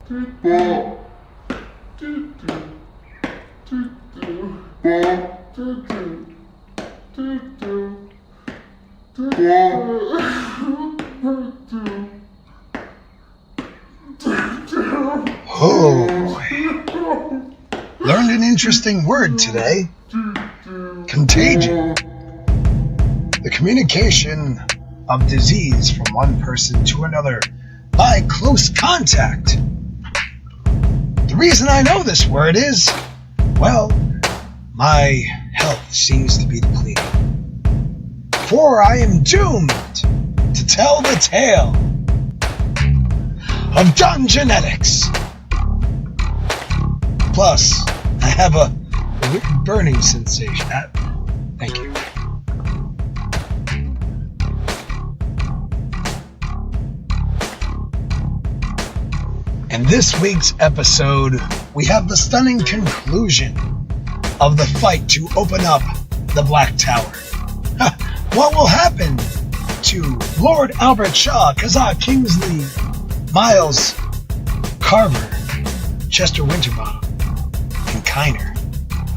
Oh, learned an interesting word today. Contagion. The communication of disease from one person to another by close contact. The reason I know this word is, well, my health seems to be depleted. For I am doomed to tell the tale of Dungeonetics. Plus, I have a weird burning sensation. Thank you. In this week's episode, we have the stunning conclusion of the fight to open up the Black Tower. What will happen to Lord Albert Shaw, Kazaa, Kingsley, Miles, Carver, Chester Winterbottom, and Kiner?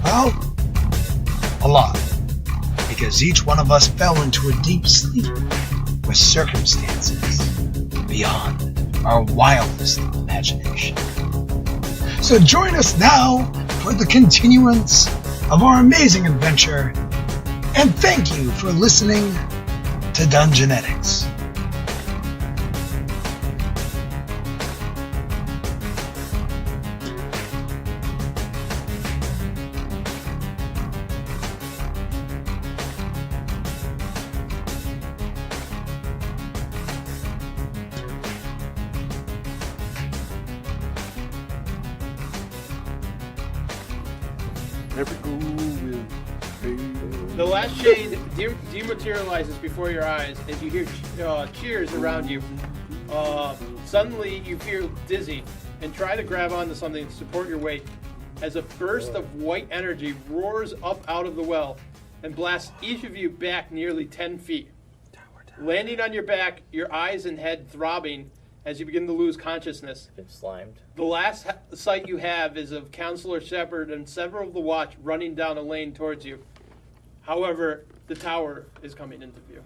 Well, a lot. Because each one of us fell into a deep sleep with circumstances beyond our wildest imagination. So join us now for the continuance of our amazing adventure, and thank you for listening to Dungeonetics. The last shade dematerializes before your eyes as you hear cheers around you. Suddenly you feel dizzy and try to grab onto something to support your weight as a burst of white energy roars up out of the well and blasts each of you back nearly 10 feet. Landing on your back, your eyes and head throbbing as you begin to lose consciousness. Been slimed. The last sight you have is of Counselor Shepard and several of the watch running down a lane towards you. However, the tower is coming into view.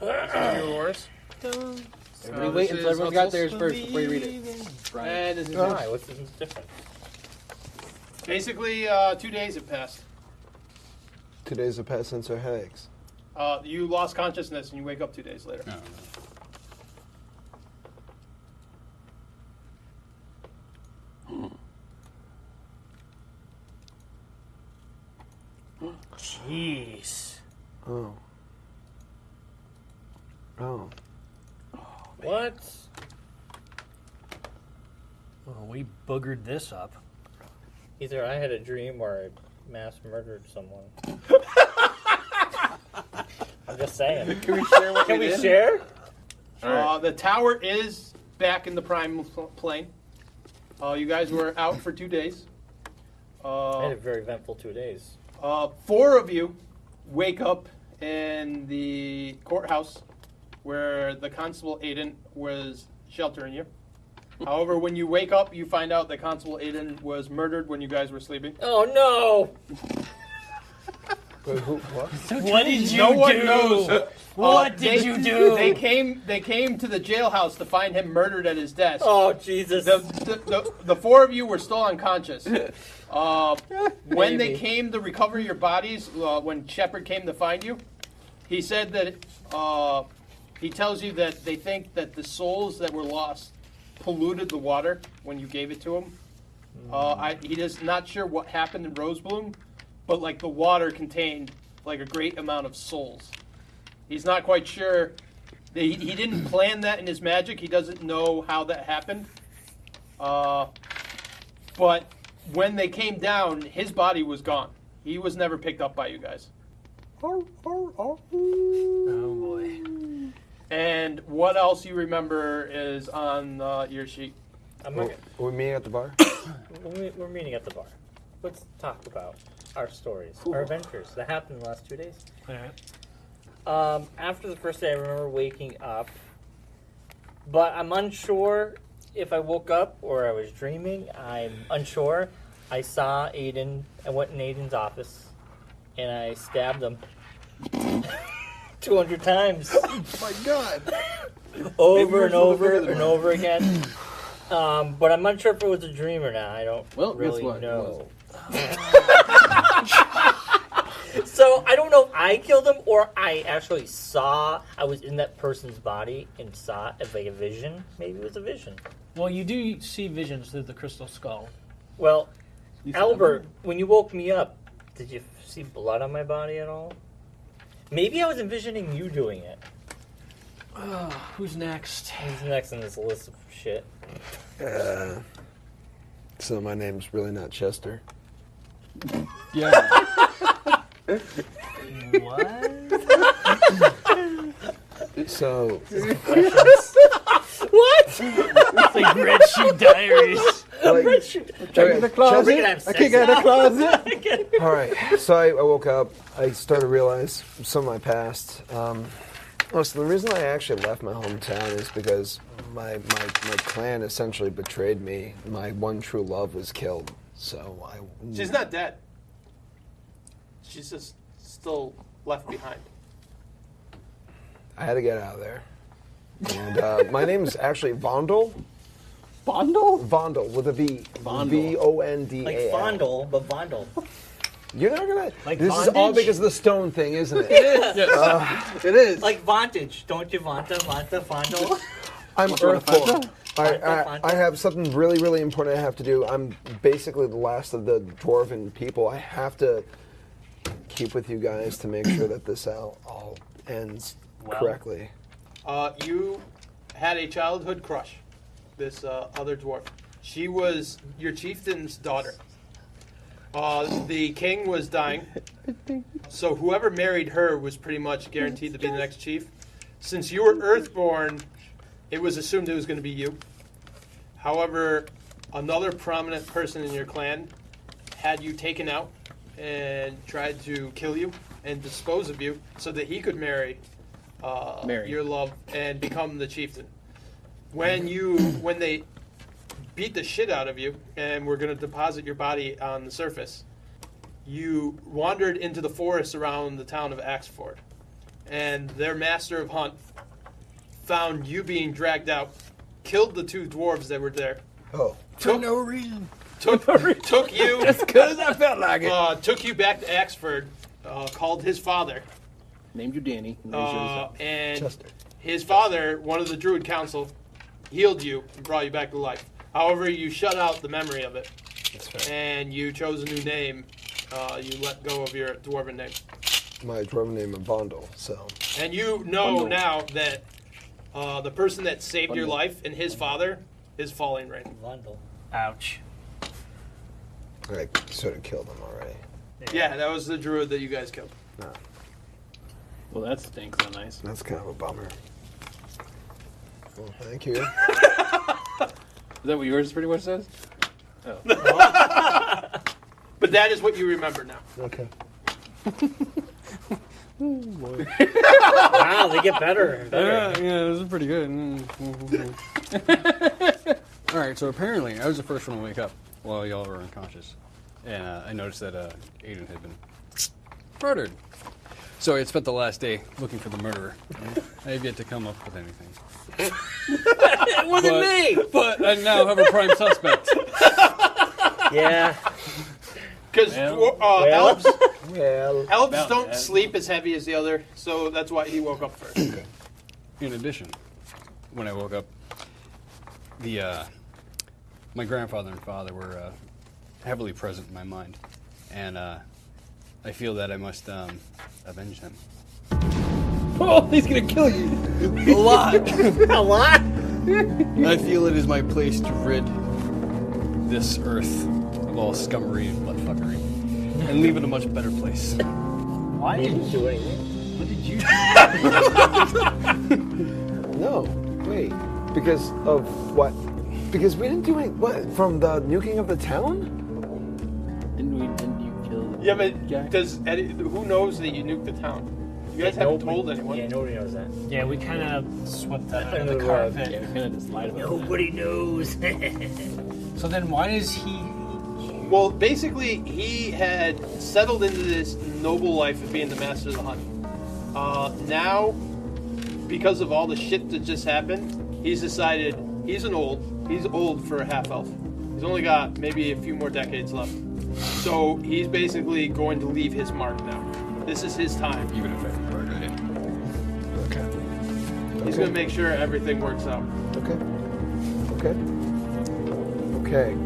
Yours. Wait until everyone's got theirs first before you read it. And this is Why? What's the difference? basically 2 days have passed. 2 days have passed since our headaches. You lost consciousness and you wake up 2 days later. Jeez. Oh. What? Well, we boogered this up. Either I had a dream or I mass murdered someone. I'm just saying. Can we share what Can we we did? share? The tower is back in the prime plane. You guys were out for 2 days. I had a very eventful 2 days. 4 of you wake up in the courthouse where the Constable Aiden was sheltering you. However, when you wake up, you find out that Constable Aiden was murdered when you guys were sleeping. Oh no! Wait, what? What did you No do? one knows. What did you do? They came to the jailhouse to find him murdered at his desk. Oh Jesus! The 4 of you were still unconscious. When they came to recover your bodies, when Shepard came to find you, he said that he tells you that they think that the souls that were lost polluted the water when you gave it to him. He is not sure what happened in Rosebloom, but like the water contained like a great amount of souls. He's not quite sure. He didn't plan that in his magic. He doesn't know how that happened. But when they came down, his body was gone. He was never picked up by you guys. Oh boy. And what else you remember is on your sheet. We're meeting at the bar? We're meeting at the bar. Let's talk about our stories, our adventures that happened in the last 2 days. Alright. After the first day, I remember waking up, but I'm unsure if I woke up or I was dreaming, I'm unsure. I saw Aiden. I went in Aiden's office, and I stabbed him 200 times. Oh my God! Over and over and over again. But I'm unsure if it was a dream or not. I don't really know. So I don't know if I killed him or I actually saw. I was in that person's body and saw it as like a vision. Maybe it was a vision. Well, you do see visions through the crystal skull. Well, Albert, when you woke me up, did you see blood on my body at all? Maybe I was envisioning you doing it. Who's next? Who's next in this list of shit? So my name's really not Chester. Yeah. What? So What? It's like Red Shoe Diaries. like, Check in the closet. Chester- I can't get in the closet. all right. So I woke up. I started to realize some of my past. So the reason I actually left my hometown is because my clan essentially betrayed me. My one true love was killed. So She's not dead. She's just still left behind. I had to get out of there. And my name is actually Vondel. Bondle? Vondel with a V. Vondel. V-O-N-D-A-L. Like Fondle, but Vondel. You're not gonna. Like this is all bondage? because of the stone thing, isn't it? It is. Like Vantage. Don't you Vanta, Fondle? I'm you want a Earthborn. Fanta? I have something really, really important I have to do. I'm basically the last of the dwarven people. I have to keep with you guys to make sure that this all ends correctly. You had a childhood crush, this other dwarf. She was your chieftain's daughter. The king was dying, so whoever married her was pretty much guaranteed to be the next chief. Since you were Earthborn, it was assumed it was going to be you. However, another prominent person in your clan had you taken out and tried to kill you and dispose of you so that he could marry your love and become the chieftain. When they beat the shit out of you and were going to deposit your body on the surface, you wandered into the forest around the town of Axford, and their master of hunt found you being dragged out, killed the two dwarves that were there. Oh. For no reason. Took you Just because I felt like it. took you back to Axford, called his father, Named you Danny. and Chester. his father, one of the Druid Council, healed you and brought you back to life. However, you shut out the memory of it, That's fair. and you chose a new name. You let go of your dwarven name. My dwarven name is Vondel, so. And you know now that the person that saved your life and his father is falling right. Vondel. Ouch. I sort of killed him already. Yeah, that was the druid that you guys killed. No, Well, that stinks so nice. that's kind of a bummer. Well, thank you. Is that what yours pretty much says? Oh. But that is what you remember now. Okay. Wow, they get better and better. Yeah, this is pretty good. All right, so apparently I was the first one to wake up while y'all were unconscious, and I noticed that Aiden had been murdered. So I had spent the last day looking for the murderer. I have yet to come up with anything. It wasn't me! But I now have a prime suspect. Yeah. Because elves Well, elves don't sleep as heavy as the other, so that's why he woke up first. In addition, when I woke up, my grandfather and father were heavily present in my mind, and I feel that I must avenge them. oh, he's gonna kill you. A lot. A lot? I feel it is my place to rid this earth of all scummery and buttfuckery, and leave it a much better place. Why He did didn't do anything. what did you No, wait. Because of what? Because we didn't do any. What? From the nuking of the town? Didn't you kill? Yeah, but who knows that you nuked the town? You guys haven't told anyone. Yeah, nobody knows that. Yeah, we kind of swept that Under under the the rug. carpet. Yeah, we kind of just lied about Nobody knows. that. So then why does he... Well, basically, he had settled into this noble life of being the master of the hunt. Now, because of all the shit that just happened, he's decided he's old for a half-elf. He's only got maybe a few more decades left. So he's basically going to leave his mark now. This is his time. Even if I murdered it. Okay. He's going to make sure everything works out. Okay. Okay. Okay.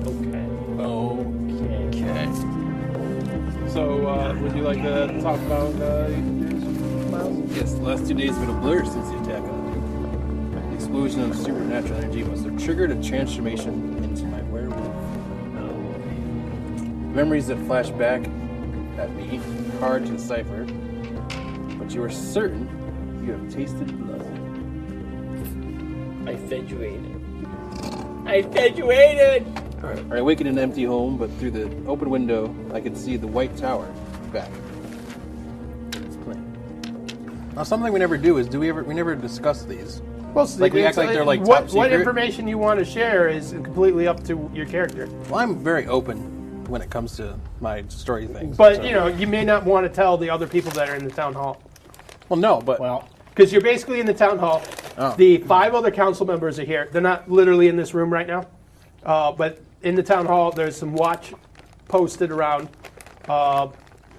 Okay. So, would you like to talk about Miles? Yes, the last 2 days have been a blur since the attack on you. The explosion of supernatural energy must have triggered a transformation into my werewolf. Memories that flash back at me, hard to decipher, but you are certain you have tasted blood. I fed you ate it. I awakened in an empty home, but through the open window, I could see the White Tower back. It's plain. Now, something we never do is we never discuss these. Well, Like, we act like they're, like, what top secret. information you want to share is completely up to your character. Well, I'm very open when it comes to my story things. But so- you may not want to tell the other people that are in the town hall. Well, no, but Well, Because you're basically in the town hall. Oh. The 5 other council members are here. They're not literally in this room right now. But in the town hall, there's some watch posted around.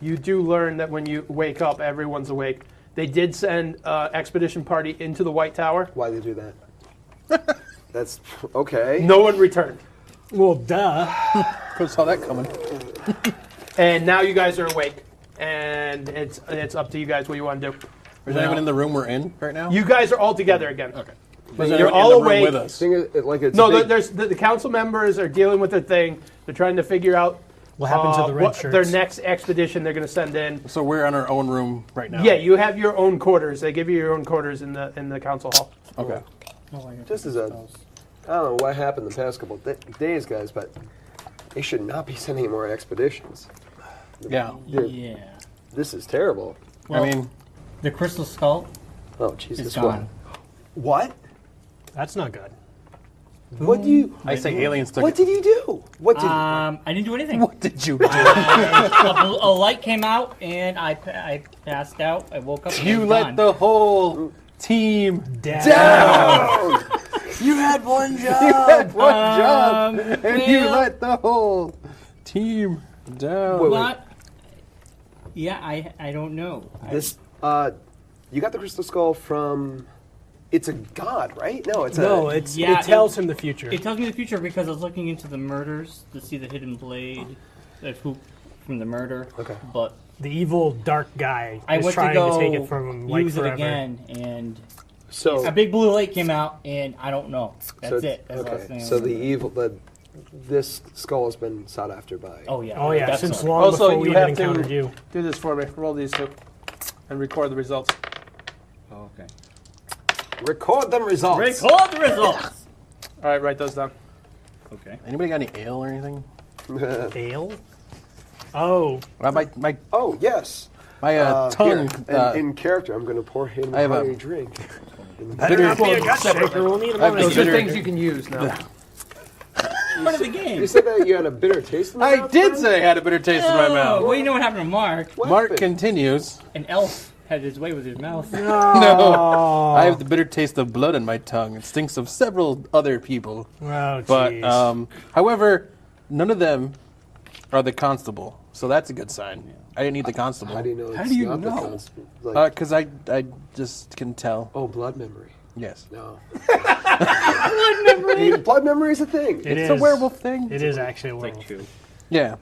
You do learn that when you wake up, everyone's awake. They did send expedition party into the White Tower. Why they do that? That's okay. No one returned. Well, duh. saw that coming. And now you guys are awake. And it's up to you guys what you want to do. Is anyone in the room we're in right now? You guys are all together again. Okay. You're all awake. with us? Thing is, like it's No, big- there's the council members are dealing with their thing. They're trying to figure out What happened to the red shirts? their next expedition they're going to send in. So we're in our own room right now. Yeah, you have your own quarters. They give you your own quarters in the council hall. Okay. Just as a, I don't know what happened the past couple days, guys, but they should not be sending more expeditions. Yeah. Yeah. This is terrible. well, I mean, the crystal skull Oh, is Jesus! gone. What? That's not good. What do you? I say aliens took What it. did you do? What did? I didn't do anything. What did you do? A light came out and I passed out. I woke up. And it You was let gone. the whole team Down! You had one job. You had one job, and you well- let the whole team down. Wait, What? Yeah, I don't know. This, you got the crystal skull from. It's a god, right? No, it's No, a. it's Yeah, it tells him the future. It tells me the future because I was looking into the murders to see the hidden blade from the murder. Okay. But the evil dark guy I is went trying to go take it from him like use forever. it again, and So. a big blue light came out, and I don't know. That's so, it. That's the last thing Okay. I So the remember. evil, this skull has been sought after by. Oh yeah. Oh yeah, definitely. since long Also, before we you even have to encountered you. do this for me. Roll these two, and record the results. Oh, okay. Record them results. Record the results. All right, write those down. Okay. Anybody got any ale or anything? Ale? Oh, My Oh yes. tongue. Here, in character, I'm going to pour him I have a a- drink. better not be a gut shaker. We'll need him on Those the are bitter- things you can use now. Part of the game. You said that you had a bitter taste in the I mouth, did Brian? say I had a bitter taste in my Oh, mouth. well, you know what happened to Mark? What Mark happened? continues. An elf had his way with his mouth. No, I have the bitter taste of blood in my tongue. It stinks of several other people. Oh, But, jeez. however, none of them are the constable, so that's a good sign. I didn't need the constable. How do you know? How It's do you not the know? constable? Like, Because I just can tell. oh, blood memory. Yes. No. blood memory. Blood memory is a thing. It It's a is. werewolf thing. It is actually a werewolf. Yeah.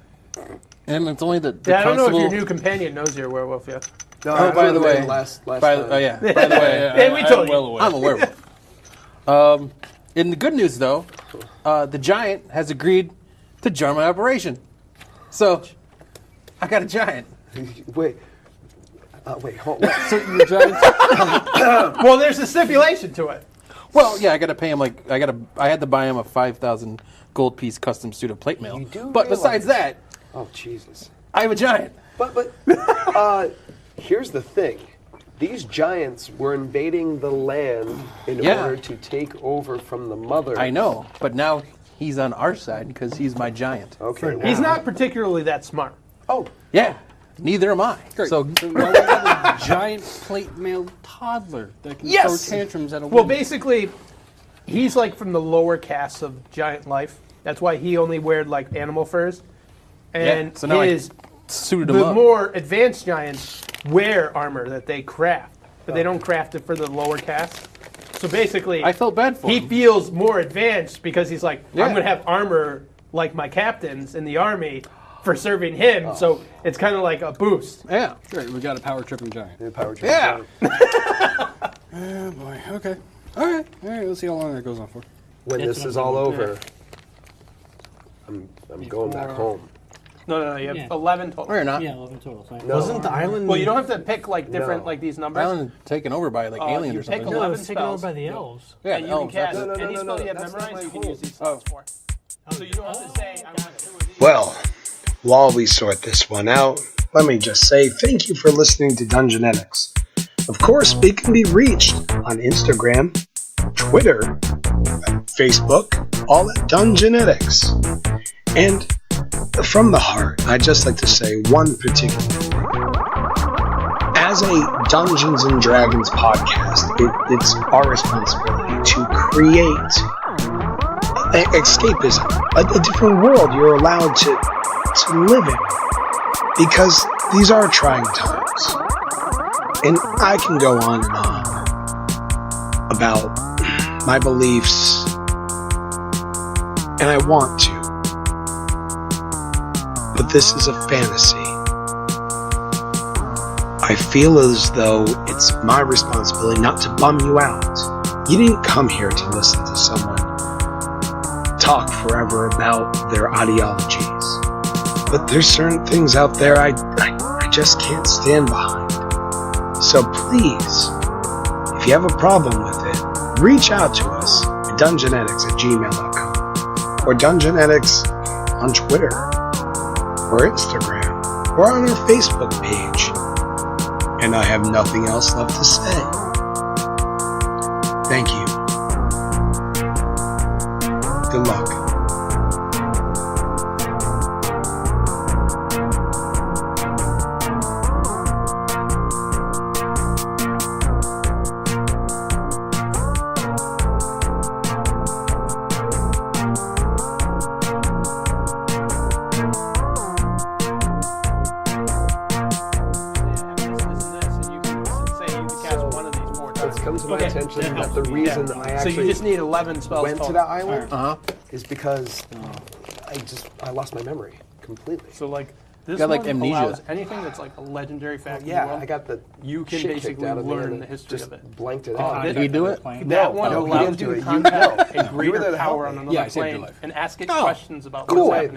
And it's only the Yeah, I don't know if constable. your new companion knows you're a werewolf yet. No, Oh, I by the would've way, last By time. the, yeah. By the way, Yeah, we told you. I'm a werewolf. In the good news, though, the giant has agreed to join my operation. So, I got a giant. Wait. Wait. Hold on. So the giant. Well, there's a stipulation to it. Well, yeah, I got to pay him I had to buy him a 5,000 gold piece custom suit of plate mail. You do But besides realize- that, Oh Jesus. I have a giant. But here's the thing. These giants were invading the land in order to take over from the mother. I know, but now he's on our side because he's my giant. Okay. He's not particularly that smart. Oh, Yeah, neither am I. Great. So Then why would we have a giant plate mail toddler that can throw tantrums at a Well, window? basically, he's like from the lower castes of giant life. That's why he only weared like animal furs. And so now I his suited him the up. more advanced giants wear armor that they craft, but they don't craft it for the lower caste. So basically, I felt bad for he him. feels more advanced because he's like, Yeah. I'm going to have armor like my captains in the army for serving him. So it's kind of like a boost. Yeah. Great, we got a power tripping giant. the power trip. Yeah. Oh boy. Okay. All right. Let's see how long that goes on for. When That's this what is I'm all doing. over, I'm going back home. No, you have Yeah. 11 total. Or not. Yeah, 11 total. So No. Wasn't the island? Well, you don't have to pick like different No. like these numbers. Island taken over by like aliens you or pick something. No, it 11 was taken over spells. by the elves. Yeah, And you elves, can cast that's it. No, any no, spell no, you have that's not memorized, my you can home. use these spells for. So you don't have to say, I want 2 of these. Well, while we sort this one out, let me just say thank you for listening to Dungeonetics. Of course, we can be reached on Instagram, Twitter, Facebook, all at Dungeonetics. And from the heart, I'd just like to say one particular thing. As a Dungeons and Dragons podcast, it's our responsibility to create escapism, a different world you're allowed to live in. Because these are trying times. And I can go on and on about my beliefs, and I want to. But this is a fantasy. I feel as though it's my responsibility not to bum you out. You didn't come here to listen to someone talk forever about their ideologies. But there's certain things out there I just can't stand behind. So please, if you have a problem with it, reach out to us at dungeonetics@gmail.com or Dungeonetics on Twitter or Instagram or on our Facebook page. And I have nothing else left to say. Thank you. Good luck. It's come to my Okay. attention that the reason I So actually you just need 11 spells went to total. that island Uh-huh. is because I lost my memory completely. So like this Got, like, one amnesia. allows anything that's like a legendary fact in the Yeah, world. I got the You can shit kicked basically out of me learn and the history just of it. blanked it Oh, out. did he do it? That No, one no, he allows didn't you do to it. contact You a greater were there to help power on me. another Yeah, I saved your plane life. and ask it Oh, questions about Cool. what's happening.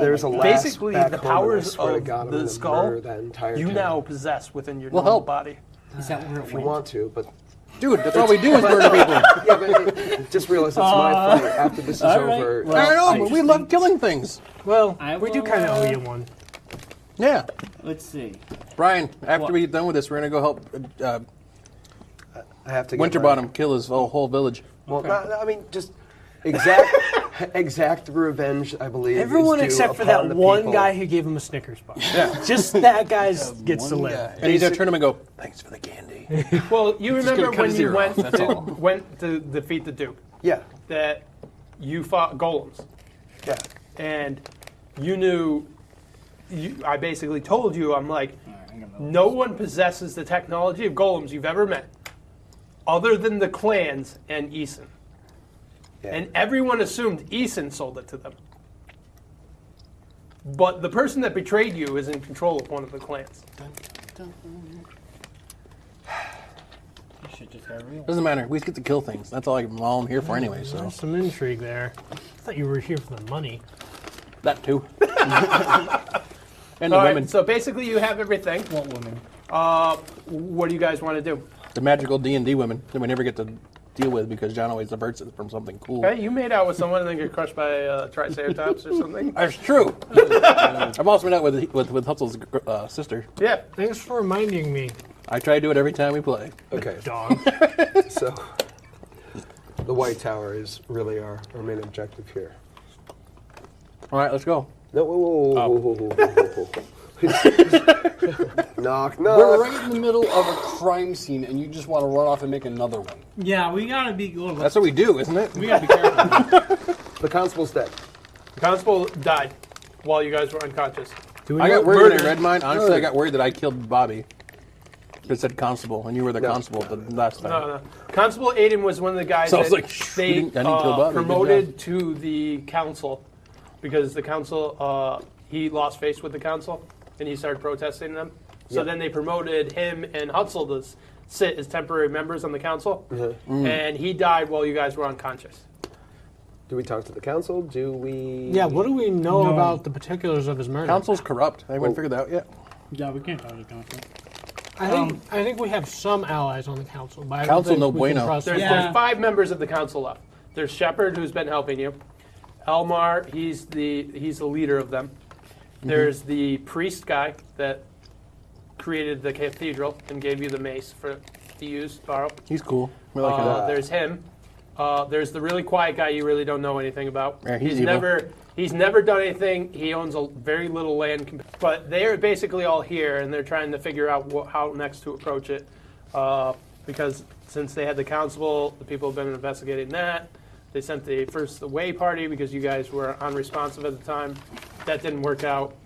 There's a last basically back the home, and I powers swear to of God, I'm the gonna skull murder that entire you town. now possess within your Well, normal help. body. is that where it If you went? want to, but Dude, that's all we do is murder people. yeah, but just realize it's my fight. After this is all right. over, Well, I know, I but we just love think- killing things. Well, I we do will, kind of owe you one. Yeah. Let's see. Brian, after What? we get done with this, we're going to go help I have to get Winterbottom kill his whole village. Well, I mean, just exact revenge. I believe Everyone is due except for upon that the one people. guy who gave him a Snickers bar. Yeah. Just that guy gets to one live. guy. And he's going to turn him and go, thanks for the candy. Well, you gonna remember cut when a you zero went off, that's all. went to defeat the Duke, Yeah, that you fought golems, yeah. and you knew. I basically told you, I'm like, I'm gonna no one possesses the technology of golems you've ever met, other than the clans and Eason. Yeah. And everyone assumed Eason sold it to them. But the person that betrayed you is in control of one of the clans. You should just have real. Doesn't matter. We just get to kill things. That's all I'm here for anyway, so. There's some intrigue there. I thought you were here for the money. That too. And the All right, women. so basically you have everything. What woman? What do you guys want to do? The magical D&D women that we never get to deal with because John always diverts it from something cool. Okay, you made out with someone and then get crushed by a triceratops or something. That's true. I've also been out with Hutsell's sister. Yeah. Thanks for reminding me. I try to do it every time we play. Okay, Dog. so the White Tower is really our main objective here. All right, let's go. No, whoa. Knock, knock. We're right in the middle of a crime scene, and you just want to run off and make another one. Yeah, we gotta be good. That's what we do, isn't it? We gotta be careful. The constable's dead. The constable died while you guys were unconscious. I got worried when I read mine. Honestly, I got worried that I killed Bobby. It said constable, and you were the constable the last time. No. Constable Aiden was one of the guys So I was that like, they I didn't kill Bobby. Good promoted to the council because the council, he lost face with the council and he started protesting them. So then they promoted him and Hutsell to sit as temporary members on the council. And he died while you guys were unconscious. Do we talk to the council? Do we... Yeah, what do we know about the particulars of his murder? Council's corrupt. I haven't figured that out yet. Yeah, we can't talk to the council. I think we have some allies on the council. But I don't Council think no we can bueno. trust them. There's 5 members of the council left. There's Shepard, who's been helping you. Elmar, he's the leader of them. There's the priest guy that created the cathedral and gave you the mace to borrow. He's cool. We like him. There's him. There's the really quiet guy you really don't know anything about. Yeah, he's evil. He's never done anything. He owns a very little land, but they're basically all here, and they're trying to figure out how next to approach it. Because since they had the constable, the people have been investigating that. They sent the away party because you guys were unresponsive at the time. That didn't work out.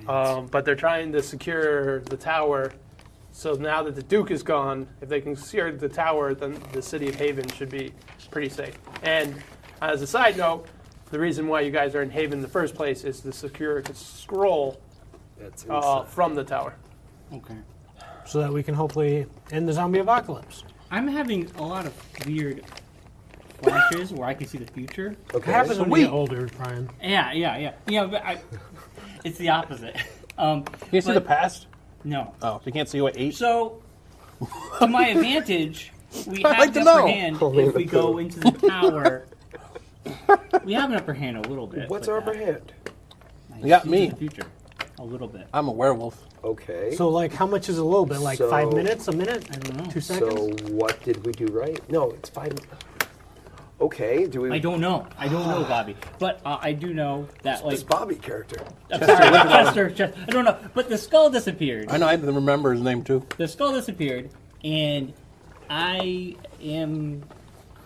But they're trying to secure the tower. So now that the Duke is gone, if they can secure the tower, then the city of Haven should be pretty safe. And as a side note, the reason why you guys are in Haven in the first place is to secure a scroll from the tower. Okay. So that we can hopefully end the zombie apocalypse. I'm having a lot of weird flashes where I can see the future. It happens when you get older, Bryon. Yeah, but it's the opposite. Can you see the past? No. Oh, you can't see what 8? So, to my advantage, we I'd have like the to upper know. hand Holy if we the go poo. into the tower. We have an upper hand a little bit. What's but our upper hand? I You got see me. the future. A little bit. I'm a werewolf. Okay. So, like, how much is a little bit? Like So- 5 minutes? A minute? I don't know. 2 seconds? So what did we do right? No, it's 5... Okay, do we... I don't know, Bobby. But I do know that, like... This Bobby character. I'm sorry, Chester, I don't know. But the skull disappeared. I know. I didn't remember his name too. The skull disappeared, and I am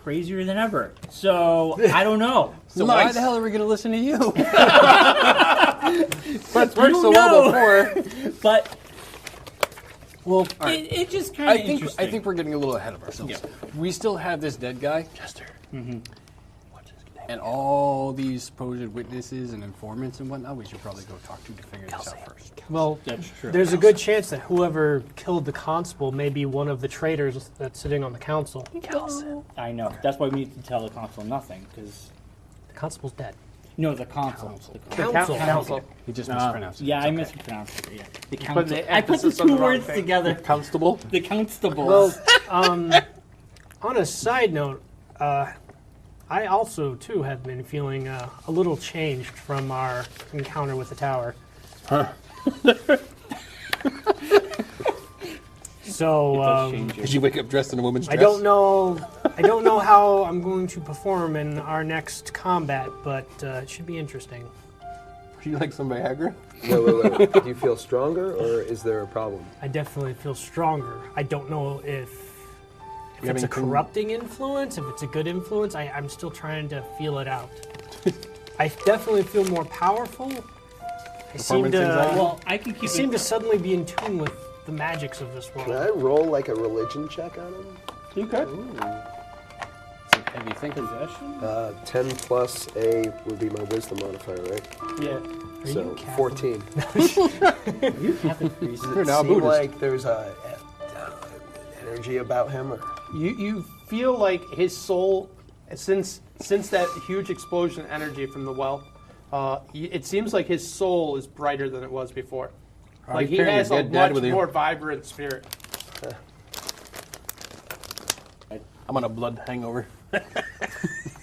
crazier than ever. So, I don't know. So why the hell are we going to listen to you? But worked so well before. But Well, it just kind of interesting. I think we're getting a little ahead of ourselves. Yeah. We still have this dead guy, Chester. And all these supposed witnesses and informants and whatnot, we should probably go talk to figure this out first. Well, That's true. there's a good chance that whoever killed the constable may be one of the traitors that's sitting on the council. Kelson. I know. That's why we need to tell the consul nothing, because... The constable's dead. No, the consul. Council. He just mispronounced it. Yeah, It's I okay. mispronounced it. Yeah, the put council. the I put the emphasis on two the wrong words thing. together. Constable. The constable. Well, on a side note, I also, too, have been feeling a little changed from our encounter with the tower. So, Did you wake up dressed in a woman's I dress? don't know how I'm going to perform in our next combat, but it should be interesting. Are you like some Viagra? Wait. Do you feel stronger, or is there a problem? I definitely feel stronger. I don't know if You have it's a anything- corrupting influence, if it's a good influence. I'm still trying to feel it out. I definitely feel more powerful. I seem Performance to, anxiety? well, I can I keep seem it. to suddenly be in tune with the magics of this Can world. I roll like a religion check on him? You could. It's a heavy thinking. 10 plus a would be my wisdom modifier, right? Yeah. Are So you Catholic? 14. You're now a Seem Buddhist. like there's a energy about him, or You feel like his soul, since that huge explosion of energy from the well, it seems like his soul is brighter than it was before. Like he carrying has your a dead dad much with you. more vibrant spirit. I'm on a blood hangover.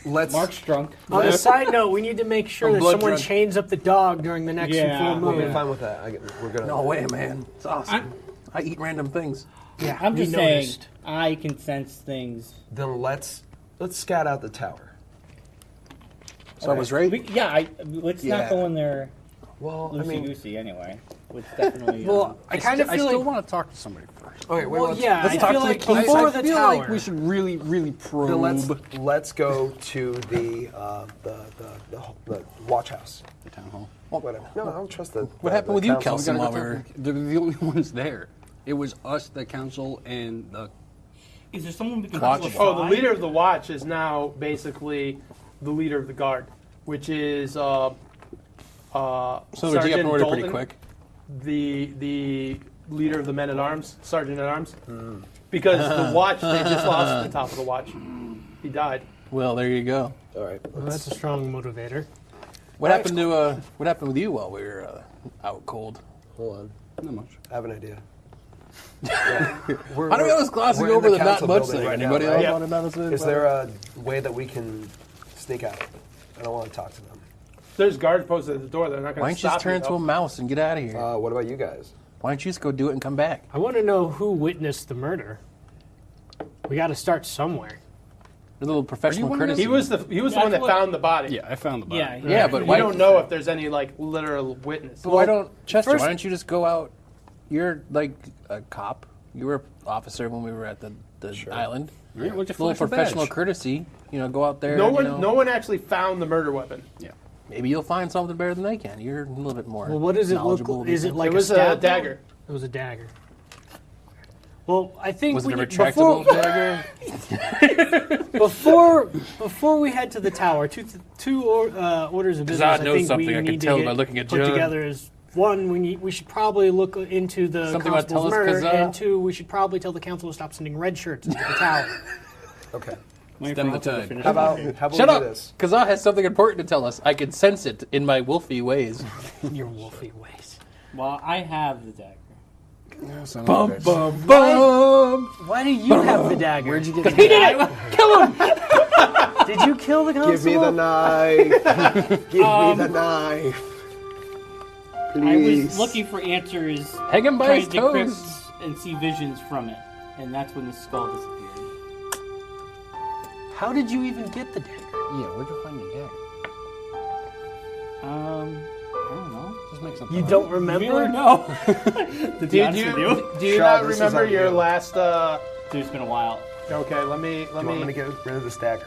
let's. Mark's drunk. On a side note, we need to make sure I'm that blood someone drunk. chains up the dog during the next Yeah. full We'll moon. be fine with that. We're gonna. No way, man. It's awesome. I eat random things. Yeah, I'm you just saying, noticed. I can sense things. Then let's scout out the tower. So I was right. Let's Yeah. not go in there Well, I mean, loosey-goosey anyway. It's definitely... Well, I kind of I feel still like. want to talk to somebody first. okay, wait, Well, let's, yeah, Let's I talk feel to like the before I the feel tower. like we should really probe. then let's go to the watch house. the town hall. Whatever. No, I don't trust the. What happened with you, council. Kelson? While we were the only ones there. It was us, the council, and the. Is there someone we can Watch. follow Oh, the aside? leader of the watch is now basically the leader of the guard, which is So did you get Sergeant promoted pretty Dalton, quick? the leader of the men at arms, Sergeant at arms, because the watch they just lost the top of the watch. He died. Well, there you go. All right. Well, that's a strong motivator. What happened to What happened with you while we were out cold? Hold on. Not much. I have an idea. How do we always glossing we're in over the not council much building thing? right now, Anybody right? else Yeah. want to notice it? Is there a way that we can sneak out? I don't want to talk to them. There's guards posted at the door. They're not Why going don't to you stop just turn you. into a though. mouse and get out of here? What about you guys? Why don't you just go do it and come back? I want to know who witnessed the murder. We got to start somewhere. A little professional one of courtesy. He was the one that what- found the body. Yeah, I found the body. Yeah, yeah, but We why don't know if there's any like literal witness. But why don't Chester? first- Why don't you just go out? You're like a cop. You were an officer when we were at the island. Yeah, what'd you A little flash your professional badge? courtesy. Go out there. No and, one, no one actually found the murder weapon. Yeah. Maybe you'll find something better than they can. You're a little bit more. Well, what does it look knowledgeable like? than Is these it like It was a a stab? dagger. It was a dagger. Well, I think Was it we a need- retractable dagger? before we head to the tower, two orders of business. Kazaa I knows think something. we I can need tell to by get looking at put John. together is one. We should probably look into the Something about constable's tell us, murder, Kazaa? and two, we should probably tell the council to stop sending red shirts into the tower. Okay. Stem the tide. How about Shut we do up! this? Kazaa has something important to tell us. I can sense it in my wolfy ways. Your wolfy ways. Well, I have the dagger. Bum bum bum. Why do you have the dagger? Where'd you get He did it! Kill him! Did you kill the constable? Give me the knife. Give me the knife. Please. I was looking for answers, Hang him by trying his to decrypt toes. and see visions from it, and that's when the skull disappeared. How did you even get the dagger? Yeah, where'd you find the dagger? I don't know. Just make something. You up. don't You remember? really know. To be honest with you, Do you Shaw, not this is remember on your you. last? dude, it's been a while. Okay, let me. Do you want me to get rid of this dagger?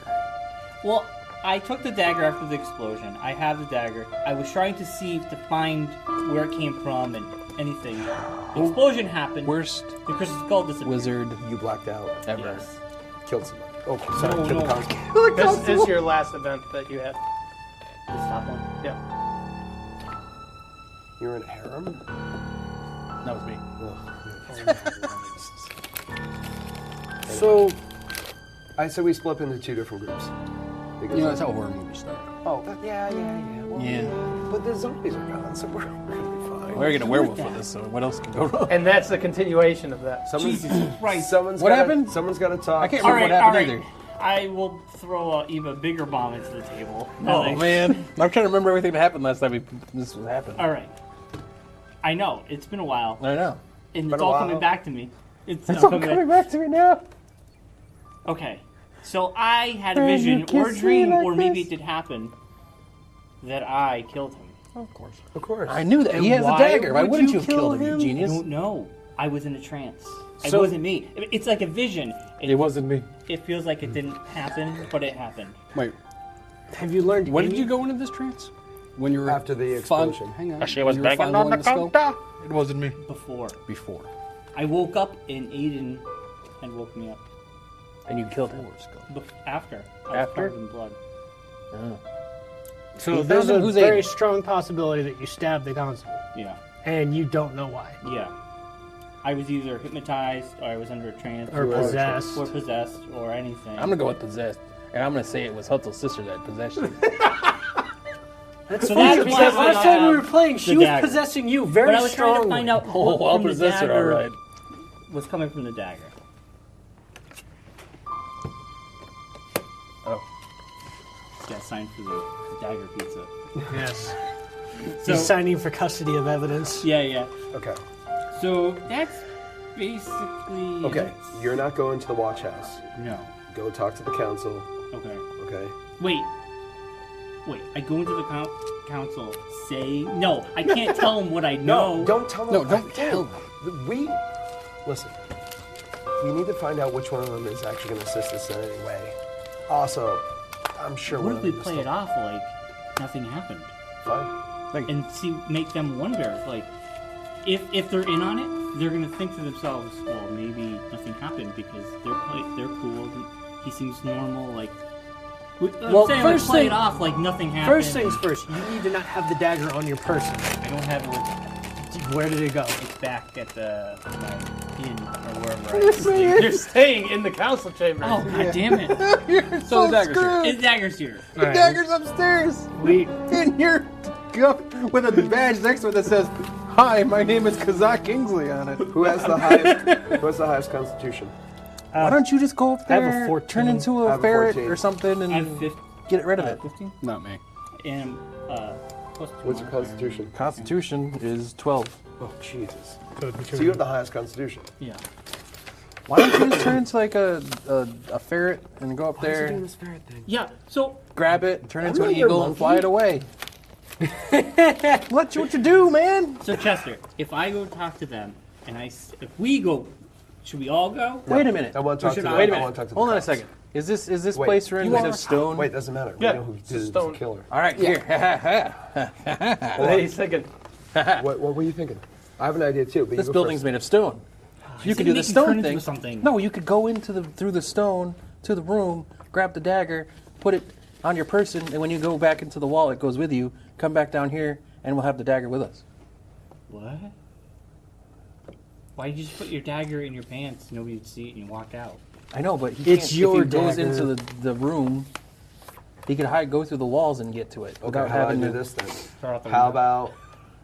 Well, I took the dagger after the explosion. I have the dagger. I was trying to see to find where it came from and anything. The explosion happened. Worst The crystal skull disappeared. wizard You blacked out. ever. Yes. Killed somebody. Oh, sorry. No, Killed no. the constable. This is your last event that you had. This top one. Yeah. You're in a harem? That was me. So, I said we split up into two different groups. Because That's how horror movies start. Oh, yeah. Well, Yeah. But the zombies are gone, so we're gonna be fine. We're getting a werewolf with this, so what else can go wrong? And that's the continuation of that. Jesus Christ. Someone's What gotta- happened? Someone's got to talk. I can't All remember right, what all happened right. either. I will throw an even bigger bomb into the table. Oh man, I'm trying to remember everything that happened last time this was happening. All right. I know it's been a while, I know. and Been it's a all while. coming back to me. It's It's all coming back to me now. Okay, so I had a Are vision you or kissing dream, like or maybe this? it did happen, that I killed him. Of course. Of course. I knew that. He has a why dagger. Why would wouldn't you you have kill killed him, him? you I genius? don't know. I was in a trance. It So- wasn't me. It's like a vision. It wasn't me. It feels like it didn't happen, but it happened. Wait, have you learned when any- did you go into this trance? When you were After the fun- explosion. Hang on. She was When you were banging fondling on the skull? counter. It wasn't me. Before Before. I woke up and Aiden had woke me up. And you killed him. After. I was After? covered in blood. So Who there's found a him? Who's very Aiden? strong possibility that you stabbed the constable, Yeah. and you don't know why. Yeah. I was either hypnotized, or I was under a trance, Or possessed. or possessed, or anything. I'm gonna go with possessed, and I'm gonna say it was Hutsell's sister that possessed you. That's So funny that's because why I last time we have were playing, she the was dagger. possessing you But very I was trying strongly. to find out Oh, what I'll from the possess her, all dagger right. was coming from the dagger. Oh. Got signed for the dagger pizza. Yes. So He's signing for custody of evidence. yeah. Okay. So that's basically. Okay, you're not going to the watch house. No. Go talk to the council. Okay. Okay. Wait. I go into the council. Say no. I can't tell them what I know. No, don't tell them. No, don't tell them. Listen. We need to find out which one of them is actually going to assist us in any way. Also, I'm sure. What if we play it off like nothing happened? Fine. And make them wonder, like, if they're in on it, they're gonna think to themselves, well, maybe nothing happened because they're cool. He seems normal. Like, first play thing- it off like nothing happened. First things first, you need to not have the dagger on your person. I don't have it with. Where did it go? It's back at the inn or wherever. You're staying in the council chamber. Oh god damn it! So the dagger's here. It's dagger's here. The dagger's upstairs. And you're with a badge next to it that says, "Hi, my name is Kazaa Kingsley" on it. Who has the highest constitution? Why don't you just go up I have a there, 14. turn into I a have a ferret 14. or something, I have and 15. get rid of it? 15. Not me. And plus 2 What's your more. constitution? Constitution is 12. Oh, Jesus. So So you have the highest constitution. Yeah. Why don't you just turn into like a ferret and go up there, this ferret thing? Yeah. So grab it, turn into not an your eagle, and monkey. fly it away? What you do, man? So Chester, if I go talk to them, and if we go, should we all go? Wait a minute. I want to talk to should the, I- Wait a I minute. want to talk to the Hold on a cops. second. Is this Wait. place ruined made of stone? Wait, doesn't matter. Yeah, We know who it's did it. It's stone. a killer. All right, here. He's thinking. What were you thinking? I have an idea too. But This you go building's first. made of stone. You said could do the make me turn stone into thing. something. No, you could go through the stone to the room, grab the dagger, put it on your person, and when you go back into the wall, it goes with you. Come back down here, and we'll have the dagger with us. What? Why did you just put your dagger in your pants? Nobody would see it and you walked out. I know, but It's your if he goes dagger. into the room, he could go through the walls and get to it Okay, without how do I having do to. this then? Throw out the How window. about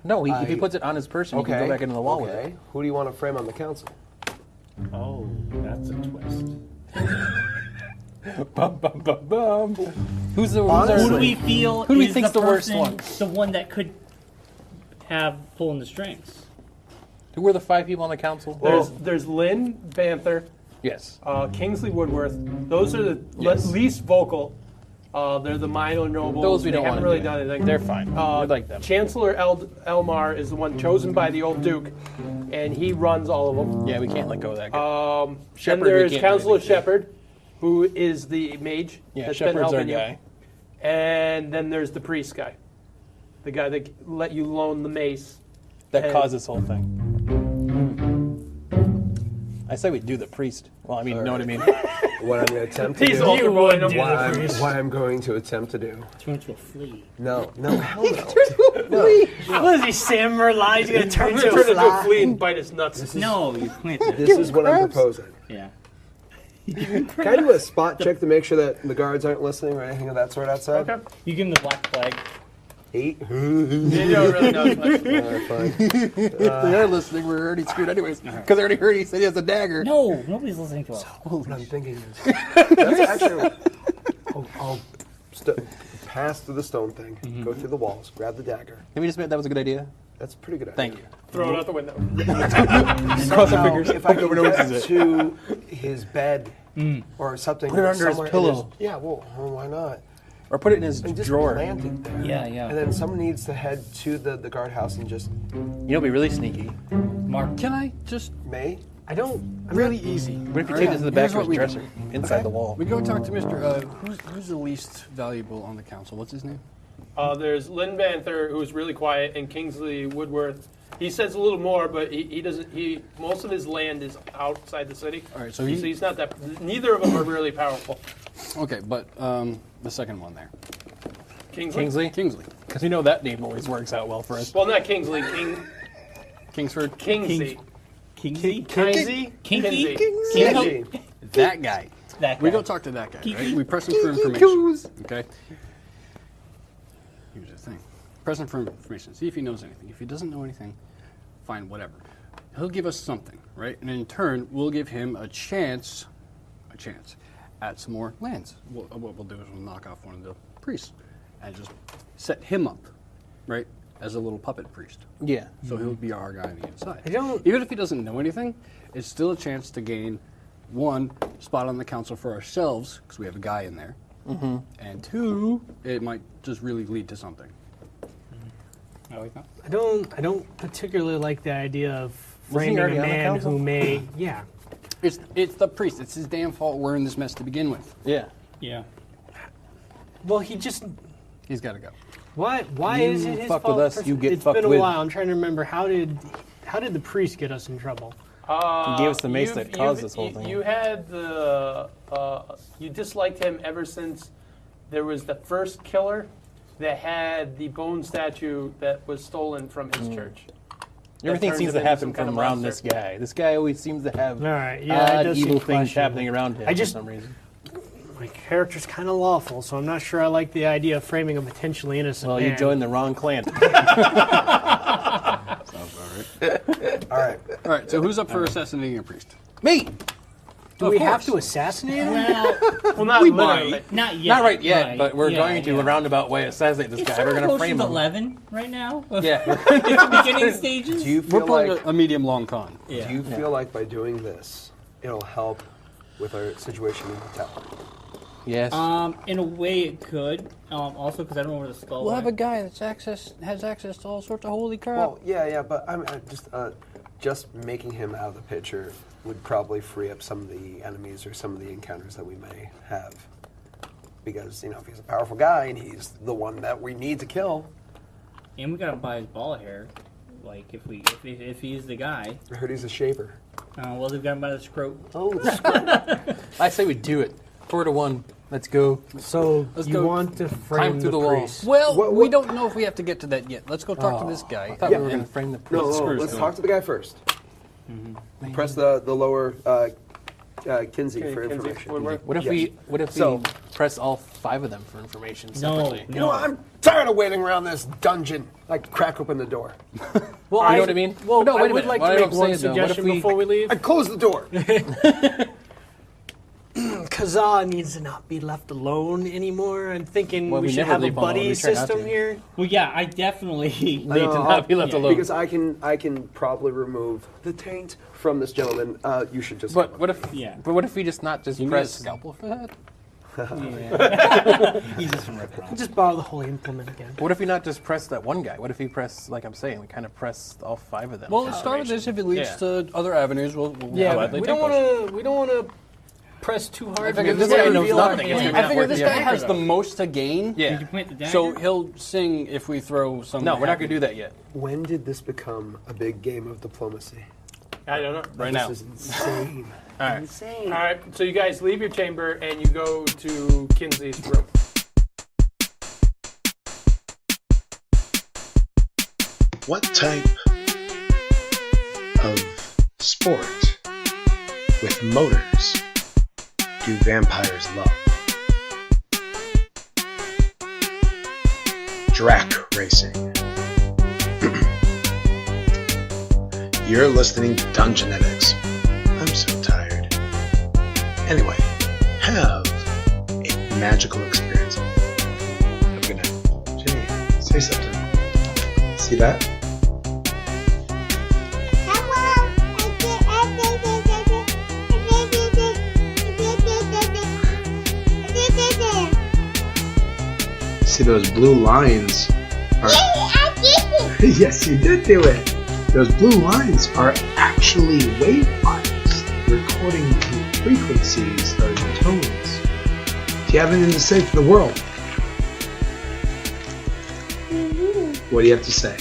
No, if he puts it on his person, he can go back into the wall with it. Who do you want to frame on the council? Oh, that's a twist. Bum, bum, bum, bum. Who's our- Who do we feel Who do we is think's the worst person- one? The one that could have pulling the strings. Who are the 5 people on the council? There's Lynn Banther, Yes. Kingsley Woodworth. Those are the Yes. least vocal. They're the minor nobles. Those we don't They haven't wanna really do. done anything. They're fine. We like them. Chancellor Elmar is the one chosen by the old Duke, and he runs all of them. Yeah, we can't let go of that guy. Then Shepherd, we there's can't do Counselor anything. Shepherd, who is the mage Yeah, that's been Shepherd's our helping you. guy. And then there's the priest guy, the guy that let you loan the mace. That and- caused this whole thing. I say we do the priest. Well, I mean, you know what I mean? What I'm going to attempt to He's do. altar boy. No What I'm going to attempt to do. Turn into a flea. No, hell no. What is he, Sam Merlin? He's gonna turn I'm into gonna a turn into a fly? flea and bite his nuts. No, you can't do This is what I'm proposing. Yeah. Can I do a spot check to make sure that the guards aren't listening or anything of that sort outside? Okay. You give him the black flag. 8? You don't really know much. Alright, fine. If they are listening, we're already screwed anyways. Because I already heard he said he has a dagger. No, nobody's listening to us. What I'm thinking is, that's actually, I'll pass through the stone thing, go through the walls, grab the dagger. Can we just admit that was a good idea? That's a pretty good idea. Thank you. Throw it out the window. Cross our Now, fingers. if I can Hope no one get notices it. to his bed or something, Put it under his somewhere in pillow. yeah, well, why not? Or put it in his And just drawer. plant it there. Yeah, yeah. And then someone needs to head to the guardhouse and just You know, be really sneaky. Mark. Can I just really easy? What if you take this to the back of his dresser, inside the wall? We go talk to Mr. Who's the least valuable on the council? What's his name? There's Lynn Banther, who's really quiet, and Kingsley Woodworth. He says a little more, but he doesn't. Most of his land is outside the city. All right, so he's not that. Neither of them are really powerful. Okay, but the second one there, Kingsley. Kingsley, Because you know that name always works out well for us. Well, not Kingsley. Kingsford, Kingsley. Kingsey? Kinsey. Kinky? Kinsey. that guy. That We guy. go talk to that guy, Kiki. right? We press him for information. Okay. Here's the thing. Press him for information. See if he knows anything. If he doesn't know anything, fine, whatever. He'll give us something, right? And in turn, we'll give him a chance at some more lands. What we'll do is we'll knock off one of the priests and just set him up, right? as a little puppet priest. Yeah. So he'll be our guy on the inside. I don't- Even if he doesn't know anything, it's still a chance to gain, 1, spot on the council for ourselves, because we have a guy in there. Mm-hmm. And 2, it might just really lead to something. I like that. I don't particularly like the idea of Wasn't he framing a already on the man council? who may. Yeah. It's the priest. It's his damn fault we're in this mess to begin with. Yeah. Yeah. Well, he just. He's got to go. Why You is it his fuck fault? with us, you get It's fucked been a with. while. I'm trying to remember how did the priest get us in trouble? He gave us the mace that caused this whole thing. You had the you disliked him ever since there was the first killer that had the bone statue that was stolen from his church. Everything That seems turns to him into happen some kind from of around monster. this guy. This guy always seems to have All right, yeah, it does evil seem things questionable. happening around him I just- for some reason. My character's kind of lawful, so I'm not sure I like the idea of framing a potentially innocent Well, man. you joined the wrong clan. All right. All right, so who's up for assassinating a priest? Me! Do we have to assassinate him? Well, Not literally. not yet. Not right yet, but we're yeah, going to yeah. a roundabout way assassinate this It's guy. sort We're of going to frame potions him. 11 right now. Yeah. It's the beginning stages. Do you We're feel playing like a medium-long con. Yeah. do you feel like by doing this, it'll help with our situation in the tower? Yes. In a way, it could. Also, because I don't know where the skull. We'll have a went. guy that has access to all sorts of holy crap. Well, yeah, but I'm just making him out of the picture would probably free up some of the enemies or some of the encounters that we may have. Because, if he's a powerful guy and he's the one that we need to kill. And we gotta buy his ball hair. Like if he's the guy. I heard he's a shaver. Well, they've got him by the scrote. Oh, I say we do it. 4-1. Let's go. So Let's you go want to frame Climb through the wall. priest? Well, What- we don't know if we have to get to that yet. Let's go talk to this guy. I thought we were going to frame the no, screws let's to talk to the guy first. Press the lower Kinsey for Kinsey, information. Woodworth. What if Yes. we So- press all 5 of them for information No, separately? You know what? I'm tired of waiting around this dungeon. I crack open the door. Well, You know what I mean? Well, No, wait I a would minute. like What to I'm make one saying, though, what if suggestion we- before we leave. I close the door. Kazaa needs to not be left alone anymore. I'm thinking Well, we we should never have a leave him alone. buddy We try not system to. here. Well, yeah, I definitely. Need to not be left yeah. alone. Because I can probably remove the taint from this gentleman. You should just. But what if? Yeah. But what if we just not just You need a press? scalpel for that? Yeah. He's just from Rip Round. Just borrow the holy implement again. What if we not just press that one guy? What if we press, like I'm saying, we kind of press all 5 of them? Well, for let's start with this. information? If it leads to other avenues, we'll Yeah, gladly we take don't those. want to. We don't want to press too hard. I figure because this guy we're knows reveal nothing. our It's plan. gonna be I not figure worth this the guy effort, has the though. most to gain. Did Yeah. you point the dagger? So he'll sing if we throw some. No, we're not going to do that yet. When did this become a big game of diplomacy? I don't know. Right this now. is insane. All right. Insane. All right, so you guys leave your chamber and you go to Kingsley's room. What type of sport with motors do vampires love? Drac racing. You're listening to Dungeonetics. I'm so tired. Anyway, have a magical experience. Have a good night. Jenny, say something. See that? See those blue lines are... Yes, you did do it. Those blue lines are actually waveforms recording the frequencies of the tones. Do you have anything to say for the world? What do you have to say?